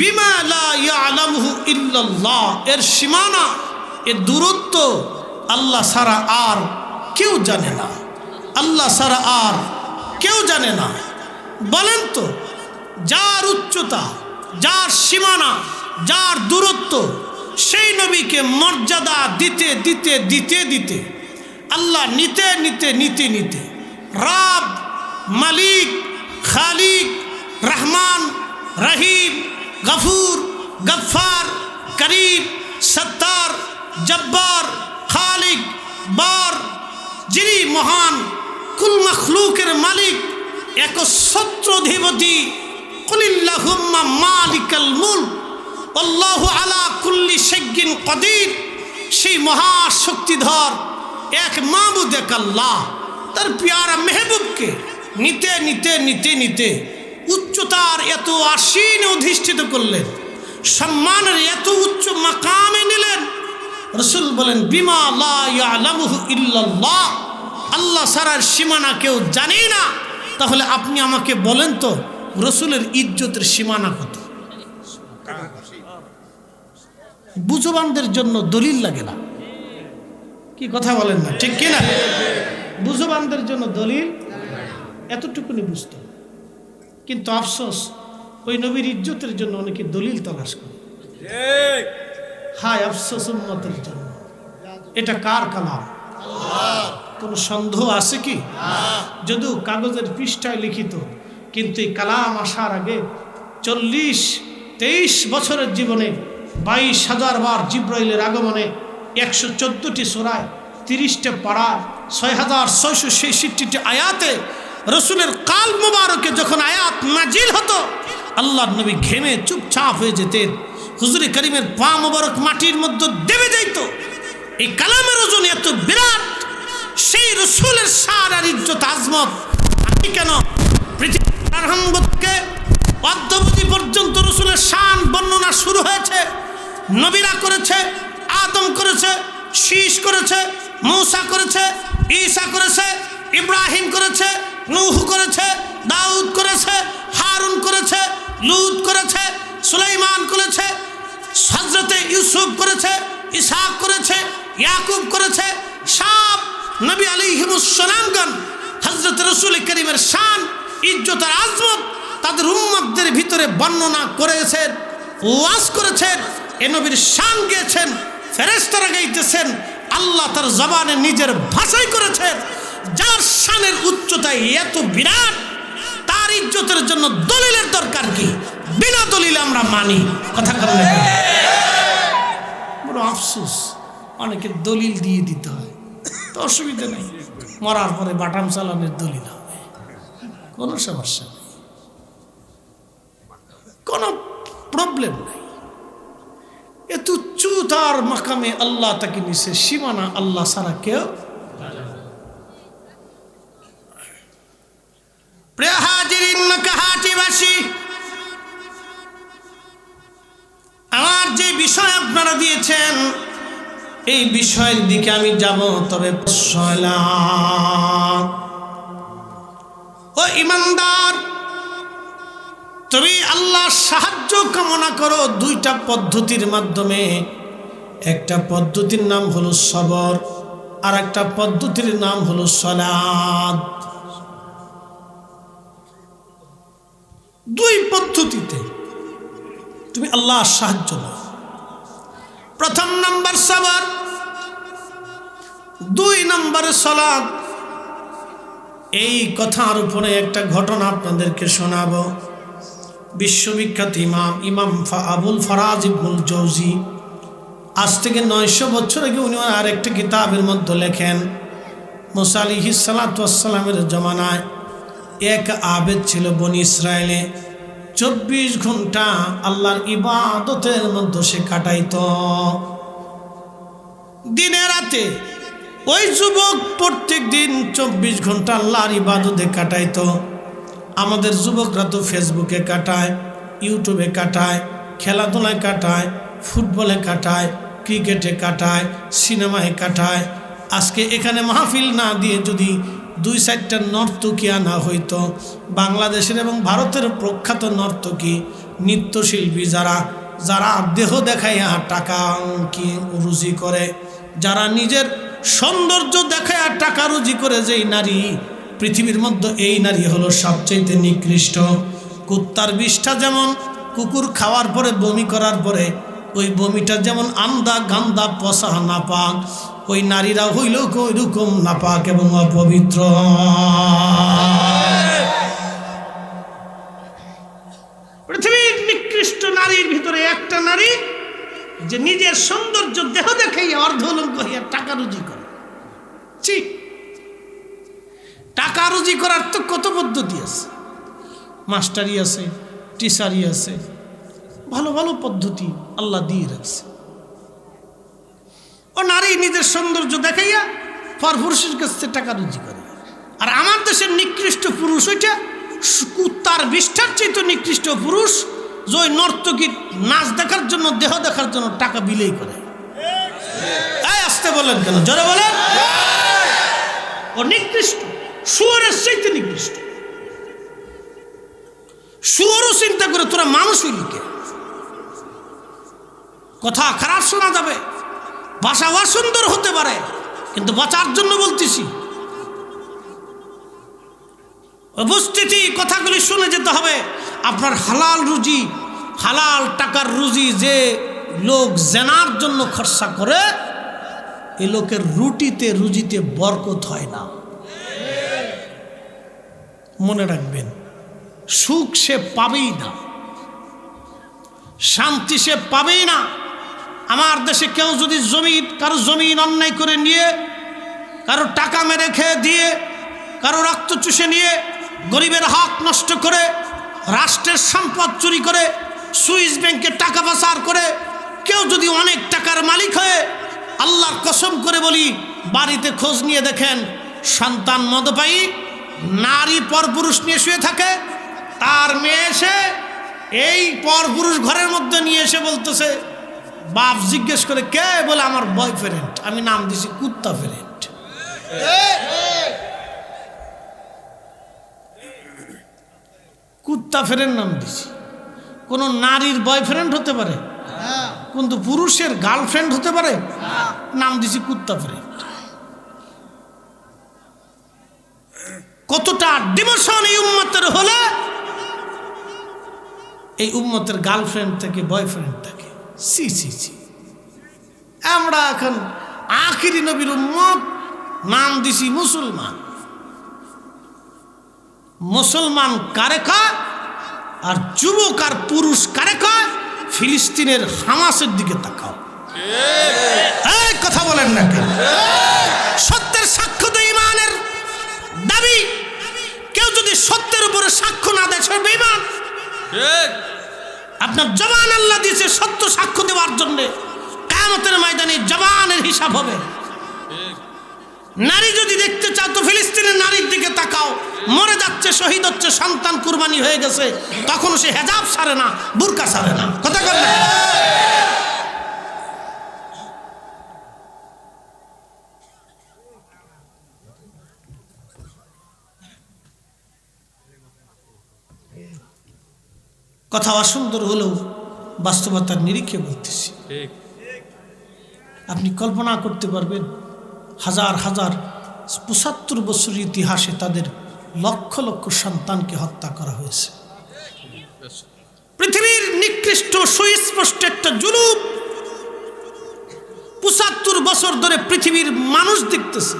বিমা লা ইয়ালামুহু ইল্লাল্লাহ, এর সীমানা, এর দূরত্ব আল্লাহ ছাড়া আর কেউ জানে না, আল্লাহ ছাড়া আর কেউ জানে না। বলেন তো, যার উচ্চতা, যার সীমানা, যার দূরত্ব, সেই নবীকে মর্যাদা দিতে দিতে দিতে দিতে আল্লাহ নিতে নিতে নিতে নিতে রাব, মালিক, খালিক, রহমান, রহিম, গফুর, গফফার, করিম, সত্তার, জব্বার, খালিক, বার, যিনি মহান কুল মখলুকের মালিক, একচ্ছত্রাধিপতি, কুলিল্লাহুম্মা মালিকাল মুলক আল্লাহু আলা কুল্লি শাইইন কাদির, সেই মহাশক্তিধর এক মাবুদ, এক আল্লাহ, তার প্যারা মেহবুবকে নিতে নিতে নিতে নিতে উচ্চতার এত আসীনে অধিষ্ঠিত করলেন, সম্মানের এত উচ্চ মাকামে নিলেন। রাসূল বলেন, বিমা লা ইয়ালামুহু ইল্লাল্লাহ, আল্লাহ ছাড়ার সীমানা কেউ জানেই না। তাহলে আপনি আমাকে বলেন তো, রাসূলের ইজ্জতের সীমানা কত? বুঝবানদের জন্য দলিল লাগে না, কি কথা বলেন না, ঠিক কিনা? বুঝবানদের জন্য দলিল এতটুকুনি বুঝত, কিন্তু আফসোস ওই নবীর ইজ্জতের জন্য অনেকে দলিল তালাশ করে। হায় আফসোস উম্মতের জন্য। এটা কার কালাম? কোনো সন্দেহ আছে কি? যদিও কাগজের পৃষ্ঠায় লিখিত, কিন্তু এই কালাম আসার আগে 40-23 বছরের জীবনে 22,000 বার জিব্রাইলের আগমনে 114টি সূরায় 30টা পারা 6,666টি আয়াতে রসুলের কাল মুবারকে যখন আয়াত নাজিল হতো, আল্লাহর নবী ঘেমে চুপচাপ হয়ে যেতেন। হুজুরে করিমের পা মুবারক মাটির মধ্যে দেবে যাইত। এই কালামের ওজন এত বিরাট, সেই রসুলের শান আর ইজ্জত আজমত আমি কেন পৃথিবীর আরম্ভকে অদ্যাবধি পর্যন্ত রসুলের শান বর্ণনা শুরু হয়েছে। নবীরা করেছে, আদম করেছে, শীষ করেছে, মূসা করেছে, ঈসা করেছে, ইব্রাহিম করেছে, নূহ করেছে, দাউদ করেছে, হারুন করেছে, লূত করেছে, সুলাইমান করেছে, হযরতে ইউসুফ করেছে, ইসহাক করেছে, ইয়াকুব করেছে। সব নবী আলাইহিমুস সালামগণ হযরত রাসূল করিমের শান, ইজ্জত আর আজমত তাদের উম্মতদের ভিতরে বর্ণনা করেছেন, ওয়াজ করেছেন, এ নবীর শান গেয়েছেন, ফেরেশতারা গাইতেছেন, আল্লাহ তার জবানে নিজের ভাষায় করেছেন। যার শানের উচ্চতায় এত বিরাট, তার ইজ্জতের জন্য দলিলের দরকার কি? বিনা দলিলে আমরা মানি, কথা বলেন। বড় আফসোস, অনেকে দলিল দিয়ে দিতে হয়, তো অসুবিধা নেই, মরার পরে বাটাম চালানের দলিল হবে, কোনো সমস্যা নেই, কোনো প্রবলেম নেই। এত উঁচু তার মাকামে আল্লাহ তাকে নিছে, সীমানা আল্লাহ ছাড়া কেউ। প্রিয় হাজিরিন, কাহাটিবাসী, আমার যে বিষয় আপনারা দিয়েছেন, এই বিষয়ের দিকে আমি যাব, তবে ও ইমানদার, তুমি আল্লাহর সাহায্য কামনা করো দুইটা পদ্ধতির মাধ্যমে। একটা পদ্ধতির নাম হলো সবর, আর একটা পদ্ধতির নাম হলো সালাত। দুই পদ্ধতিতে তুমি আল্লাহর সাহায্য নাও। প্রথম নাম্বার সবর, 2 নম্বরে সালাত। এই কথার উপরে একটা ঘটনা আপনাদেরকে শোনাবো। বিশ্ববিখ্যাত ইমাম আবুল ফারাজ ইবনুল জৌজি, আজ থেকে 900 বছর আগে উনি আর একটা কিতাবের মধ্যে লেখেন, মুসা আলাইহিস সালাতু ওয়াস সালামের জমানায় এক আবেদ ছিল বনি ইসরায়েলে, 24 ঘন্টা আল্লাহর ইবাদতের মধ্যে সে কাটাইত, দিনে রাতে। ওই যুবক প্রত্যেক দিন 24 ঘন্টা আল্লাহর ইবাদতে কাটাইতো। আমাদের যুবকরা তো ফেসবুকে কাটায়, ইউটিউবে কাটায়, খেলাধুলায় কাটায়, ফুটবলে কাটায়, ক্রিকেটে কাটায়, সিনেমায় কাটায়। আজকে এখানে মাহফিল না দিয়ে যদি 2-4টা নর্তকী আনা হইতো, বাংলাদেশের এবং ভারতের প্রখ্যাত নর্তকী, নৃত্যশিল্পী যারা যারা দেহ দেখাইয়া টাকা কি রুজি করে, যারা নিজের সৌন্দর্য দেখাইয়া টাকা রুজি করে, যেই নারী পৃথিবীর মধ্যে এই নারী হলো সবচেয়ে নিকৃষ্ট। কুত্তার বিষটা যেমন কুকুর খাওয়ার পরে বমি করার পরে ওই বমিটা যেমন আন্দা গান্দা পচা নাপাক, ওই নারীরা হইল ওইরকম নাপাক এবং অপবিত্র। পৃথিবীর নিকৃষ্ট নারীর ভিতরে একটা নারী যে নিজের সৌন্দর্য দেহ দেখাইয়া অর্ধলঙ্গ হইয়া টাকা রুজি করে। টাকা রুজি করার তো কত পদ্ধতি আছে, মাস্টারি আছে, টিচারি আছে, ভালো ভালো পদ্ধতি আল্লাহ দিয়ে রাখছে। ও নারী নিজের সৌন্দর্য দেখাইয়া পরপুরুষের কাছে টাকা রুজি করে। আর আমার দেশের নিকৃষ্ট পুরুষ ওইটা কুত্তার বিষ্ঠার চেয়ে নিকৃষ্ট পুরুষ, যে ওই নর্তকীর নাচ দেখার জন্য দেহ দেখার জন্য টাকা বিলেই করে। আসতে বলেন কেন, জোরে বলেন। ও নিকৃষ্ট, শুয়োরের চাইতে নিকৃষ্ট। শুয়োরও চিন্তা করে তোরা মানুষ হইলি কে? কথা খারাপ শোনা যাবে, ভাষা অসুন্দর হতে পারে, কিন্তু বাঁচার জন্য বলতেছি। উপস্থিতি কথাগুলি শুনে যেতে হবে। আপনার হালাল রুজি, হালাল টাকার রুজি যে লোক জেনার জন্য খরচা করে, এই লোকের রুটিতে রুজিতে বরকত হয় না। মনে রাখবেন, সুখ সে পাবেই না, শান্তি সে পাবেই না। আমার দেশে কেউ যদি কারো জমিন অন্যায় করে নিয়ে, কারো টাকা মেরে খেয়ে দিয়ে, কারো রক্ত চুষে নিয়ে, গরিবের হক নষ্ট করে, রাষ্ট্রের সম্পদ চুরি করে, সুইস ব্যাংকে টাকা পাচার করে, কেউ যদি অনেক টাকার মালিক হয়ে, আল্লাহর কসম করে বলি, বাড়িতে খোঁজ নিয়ে দেখেন সন্তান মদপায়ী, নারী পরপুরুষ নিয়ে শুয়ে থাকে, তার মেয়ে এসে এই পরপুরুষ ঘরের মধ্যে নিয়ে এসে বলতেছে, বাপ জিজ্ঞেস করে কে? বলে আমার বয়ফ্রেন্ড, আমি নাম দিছি কুত্তা ফ্রেন্ড। কুত্তা ফ্রেন্ড নাম দিছি। কোন নারীর বয়ফ্রেন্ড হতে পারে, কিন্তু পুরুষের গার্লফ্রেন্ড হতে পারে, নাম দিছি কুত্তা ফ্রেন্ড। কতটা ডিমোশন এই উম্মতের হলে এই উম্মতের গার্লফ্রেন্ড থেকে বয়ফ্রেন্ড থাকে। সি সি সি, আমরা এখন আখিরি নবীর উম্মত, নাম দিছি মুসলমান। মুসলমান কারে কয় আর যুবক আর পুরুষ কারে কয়? ফিলিস্তিনের হামাসের দিকে তাকাও। এই কথা বলেন না কেন? সত্যের সাক্ষ্য তো ইমানের দাবি। কেউ যদি সত্যের উপরে সাক্ষ্য না দেয় সে বেঈমান। আপনার জবান আল্লাহ দিয়েছে সত্য সাক্ষ্য দেওয়ার জন্য। কিয়ামতের ময়দানে জবানের হিসাব হবে। নারী যদি দেখতে চাও তো ফিলিস্তিনের নারীর দিকে তাকাও। মরে যাচ্ছে, শহীদ হচ্ছে, সন্তান কুরবানি হয়ে গেছে, তখন সে হেজাব ছাড়ে না, বুরকা ছাড়ে না। কথা বলেন। কথা অসুন্দর হলেও বাস্তবতার নিরিখে বলতেছি। আপনি কল্পনা করতে পারবেন, হাজার হাজার ৭৫ বছরের ইতিহাসে তাদের লক্ষ লক্ষ সন্তানকে হত্যা করা হয়েছে। পৃথিবীর নিকৃষ্ট সুস্পষ্ট একটা জুলুম ৭৫ বছর ধরে পৃথিবীর মানুষ দেখতেছে।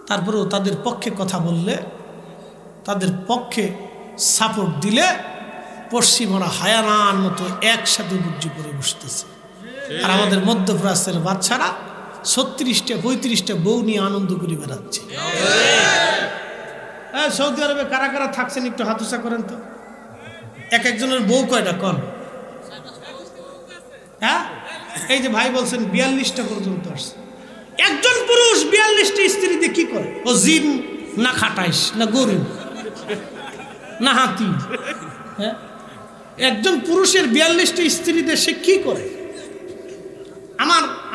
তারপরেও তাদের পক্ষে কথা বললে, তাদের পক্ষে সাপোর্ট দিলে পশ্চিমরা হায়ানার মতো একসাথে বুঝি করে বসতেছে। আর আমাদের মধ্যপ্রাচ্যের বাচ্চারা ৩৬টা ৩৫টা বউ নিয়ে আনন্দ করে বেড়াচ্ছে। সৌদি আরবে কারা কারা থাকছেন একটু হাত উঁচা করেন তো। এক একজনের বউ কয়টা কন? হ্যাঁ, এই যে ভাই বলছেন ৪২টা পর্যন্ত আসছে। একজন পুরুষ ৪২টা স্ত্রী দিয়ে কি করে? ও জিন না খাটাইস না গরু না হাতি? হ্যাঁ, একজন পুরুষের ৪২টা স্ত্রী দিয়ে সে কি করে?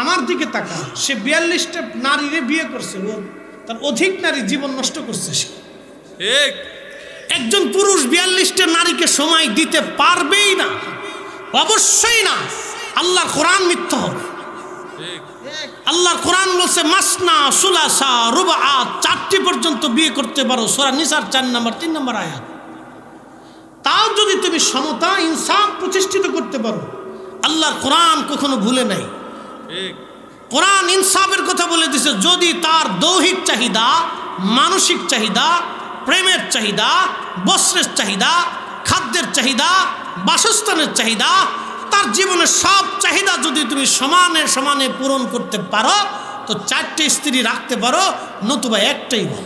আমার দিকে তাকা, সে ৪২টা নারীরে বিয়ে করছে, ও তার অধিক নারী জীবন নষ্ট করছে সে। একজন পুরুষ 42টা নারীকে সময় দিতে পারবেই না, অবশ্যই না। আল্লাহর কোরআন মিথ্যা হবে। আল্লাহর কোরআন বলছে মাসনা সুলাসা রুবা, 4টি পর্যন্ত বিয়ে করতে পারো, সূরা নিসার 4 নম্বর 3 নম্বর আয়াত। তাও যদি তুমি সমতা ইনসাফ প্রতিষ্ঠিত করতে পারো, আল্লাহর কোরআন কখনো ভুলে নাই। কোরআন ইনসাফের কথা বলে দিছে। যদি তার দৈহিক চাহিদা, মানসিক চাহিদা, প্রেমের চাহিদা, বস্ত্রের চাহিদা, খাদ্যের চাহিদা, বাসস্থানের চাহিদা, তার জীবনের সব চাহিদা যদি তুমি সমানে সমানে পূরণ করতে পারো, তো 4টে স্ত্রী রাখতে পারো, নতুবা একটাই বউ।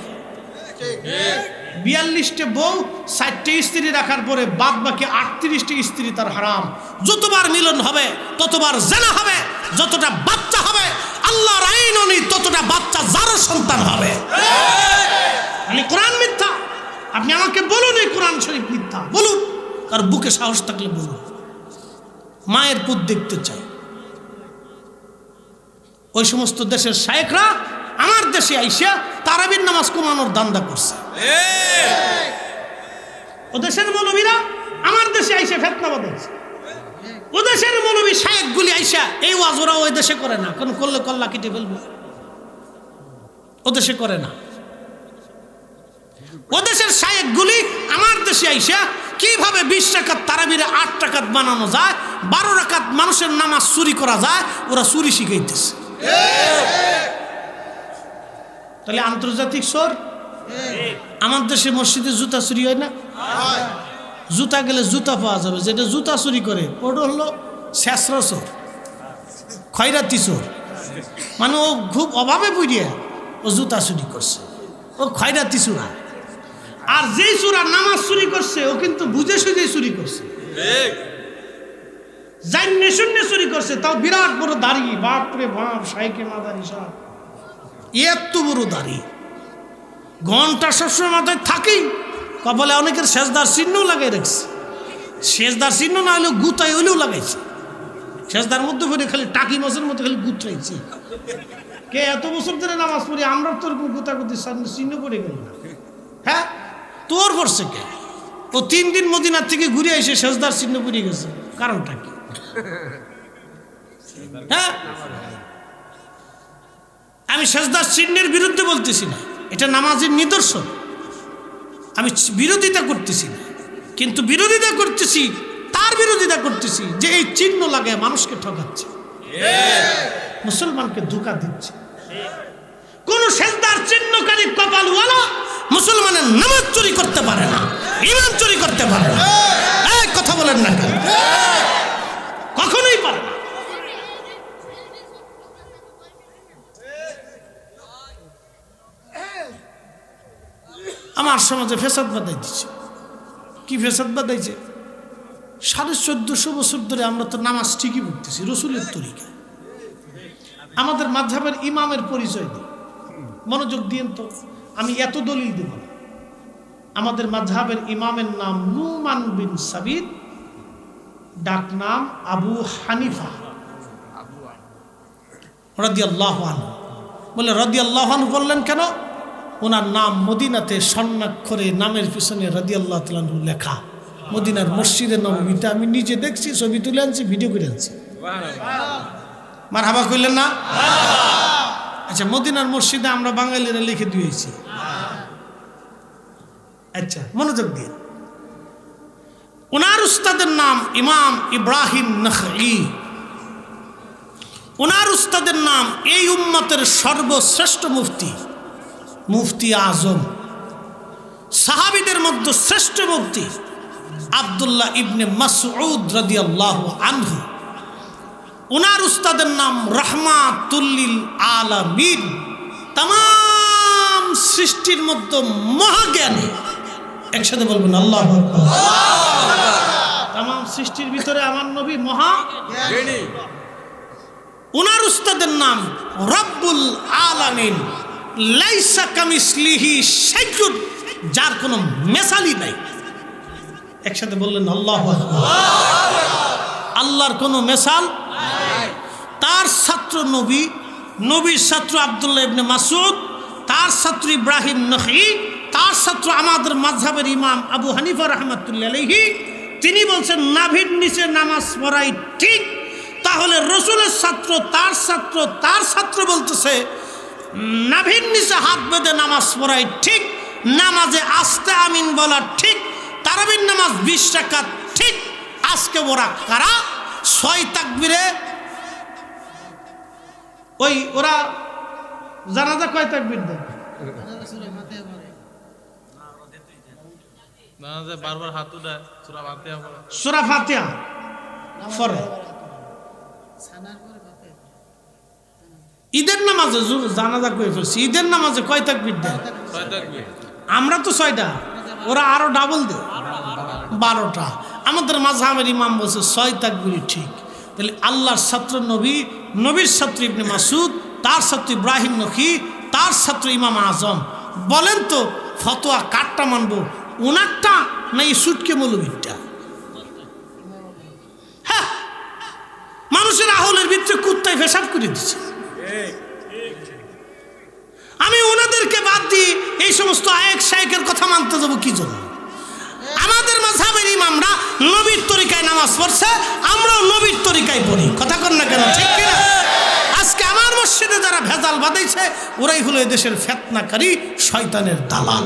42টে বউ 60টে স্ত্রী রাখার পরে বাদ বাকি 38টে স্ত্রী তার হারাম। যতবার মিলন হবে ততবার জেনা হবে, যতটা বাচ্চা হবে আল্লাহর আইন অনুযায়ী ততটা বাচ্চা যারও সন্তান হবে। মানে কোরআন মিথ্যা। আপনি আমাকে বলুন এই কোরআন শরীফ মিথ্যা, বলুন। আর বুকে সাহস থাকলে বলুন। মায়ের পুত দেখতে চাই। ওই সমস্ত দেশের শায়েখরা আমার দেশে আইসা তারাবির নামাজ কমানোর দান্দা করছে। ও দেশের মৌলবীরা আমার দেশে আইসা ফেতনা বাঁধাইছে। ও দেশের মৌলবী শায়েখগুলি আইসা এই ওয়াজ ওরা ওই দেশে করে না, কোন করলে কল্লা কেটে ফেলবে। ও দেশে করে না। ও দেশের শায়েখগুলি আমার দেশে আইসা কিভাবে 20 রাকাত তারাবিরে 8 রাকাত বানানো যায়, 12 রাকাত মানুষের নামাজ চুরি করা যায়, ওরা চুরি শিখাইতেছে। তাহলে আন্তর্জাতিক চোর। আমার দেশে মসজিদে জুতা চুরি হয় না? জুতা গেলে জুতা পাওয়া যাবে। যেটা জুতা চুরি করে ওটা হলো শেষরা চোর, খয়রাতি চোর। মানে ও খুব অভাবে বুঝিয়ে ও জুতা চুরি করছে, ও খয়রাতি চোরা। আর যেই চোরা নামাজ চুরি করছে ও কিন্তু বুঝে সুঝে চুরি করছে, জান্নে শুনে চুরি করছে। তাও বিরাট বড় দাড়ি, বাপরে বাপ, শাইকে মাদারি সাহেব এত বড় দাড়ি, ঘন্টা সবসময় মাথায় থাকেই। কপালে অনেকের সেজদার চিহ্নও লাগাই রাখছে। সেজদার চিহ্ন না হলেও গুতাই হলেও লাগাইছে। সেজদার মধ্যে পড়ে খালি টাকি মাছের মধ্যে খালি গুতাইছে। কে এত বছর ধরে নামাজ পড়ি, আমরা তোর গুতাগুতি চিহ্ন পড়ে গেল না। হ্যাঁ, তোর করছে কে? ও 3 দিন মদিনার থেকে ঘুরে এসে সেজদার চিহ্ন পড়ে গেছে। কারণটা কি? হ্যাঁ, আমি সেজদার চিহ্নের বিরুদ্ধে বলতেছি না, এটা নামাজের নিদর্শন। আমি বিরোধিতা করতেছি না, কিন্তু বিরোধিতা করতেছি, তার বিরোধিতা করতেছি যে এই চিহ্ন লাগে মানুষকে ঠকাচ্ছে, মুসলমানকে ধোঁকা দিচ্ছে। কোন সেজদার চিহ্নকারী কপালওয়ালা মুসলমানের নামাজ চুরি করতে পারে না, ঈমান চুরি করতে পারে না। এই কথা বলেন না কেন? কখনোই পারে না। আমার সমাজে ফেসাদ বাঁধাই দিচ্ছে। কি ফেসাদ বাঁধাইছে? 1450 বছর ধরে আমরা তো নামাজ ঠিকই পড়তেছি রসুলের তরিকা। আমাদের মাযহাবের ইমামের পরিচয় দিই, মনোযোগ দিয়েন তো। আমি এত দলিল দেব না। আমাদের মাযহাবের ইমামের নাম নুমান বিন সাবিত, ডাক নাম আবু হানিফা রাদিয়াল্লাহু আনহু। বলে রাদিয়াল্লাহু আনহু বললেন কেন? ওনার নাম মদিনাতে স্বর্ণাক্ষরে নামের পিছনে রাদিয়াল্লাহু তাআলা আনহু লেখা। মদিনার মসজিদে নববীতে আমি নিজে দেখছি, ছবি তুলে আনছি, ভিডিও করে আনছি। মারহাবা কইলেন না? আচ্ছা, মদিনার মসজিদে আমরা বাঙালিরা লিখে দিয়েছি। আচ্ছা, মনোযোগ দিয়ে। ওনার উস্তাদের নাম ইমাম ইব্রাহিম নাখঈ। ওনার উস্তাদের নাম এই উম্মতের সর্বশ্রেষ্ঠ মুফতি, মুফতি আজম, সাহাবীদের মধ্যে শ্রেষ্ঠ মুফতি আব্দুল্লাহ ইবনে মাসউদ রাদিয়াল্লাহু আনহু। ওনার উস্তাদের নাম রাহমাতুল লিল আলামিন, তাম সৃষ্টির মধ্যে মহাজ্ঞানী। একসাথে বলবেন আল্লাহু আকবার। তাম সৃষ্টির ভিতরে আমার নবী মহাজ্ঞানী। ওনার উস্তাদের নাম রব্বুল আলামিন, লাইসা কামিসলিহি শাইউন, যার কোনো মেসালই নাই। একসাথে বললেন আল্লাহু আকবার। আল্লাহর কোনো মেসাল নাই। তার ছাত্র নবী, নবীর ছাত্র আব্দুল্লাহ ইবনে মাসউদ, তার ছাত্র ইব্রাহিম নাখঈ, তার ছাত্র আমাদের মাযহাবের ইমাম আবু হানিফা রাহমাতুল্লাহি আলাইহি, তিনি বলছেন নাভির নিচে নামাজ পড়াই ঠিক। তাহলে রসুলের ছাত্র তার ছাত্র বলতেছে নাভির নিচে হাত বেঁধে নামাজ পড়াই ঠিক, নামাজে আস্তে আমিন বলা ঠিক, তারাবির নামাজ 20 রাকাত ঠিক। আজকে ওরা কারা? 6 তাকবীরে ওই ওরা জানাজা কয় তাকবীর দেয়? বারবার হাত উঠায় সূরা ফাতিহা পড়ে, সূরা ফাতিহা পড়ে। ঈদের নামাজে জানাজা কয়ে ফেলছি, ঈদের নামাজে কয় তাকবীর দেয়? 6 তাকবীর। আমরা তো 6টা, ওরা আরো ডাবল দেয় 12টা। আমাদের মাযহাবের ইমাম বলছে 6 তাকবীরই ঠিক। তাহলে আল্লাহর ছাত্র নবী, নবীর ছাত্র ইবনে মাসুদ, তার ছাত্র ইব্রাহিম নখী, তার ছাত্র ইমাম আজম। বলেন তো ফতোয়া কারটা মানবো, ওনারটা না এই সুটকে মৌলবীরটা? হ্যাঁ, মানুষের আহলের ভিতরে কুত্তায় পেশাব করে দিচ্ছে। আমি ওনাদেরকে বাদ দিয়ে এই সমস্ত আয়েক শায়েকের কথা মানতে যাবো কি জন্য? আমাদের মাযহাবের ইমামরা নবীর তরিকায় নামাজ পড়ছে, আমরাও নবীর তরিকায় পড়ি। কথা কন না কেন? ঠিক কিনা? আজকে আমার মসজিদে যারা ভেজাল বাঁধাইছে ওরাই হলো এদেশের ফিতনাকারী শয়তানের দালাল।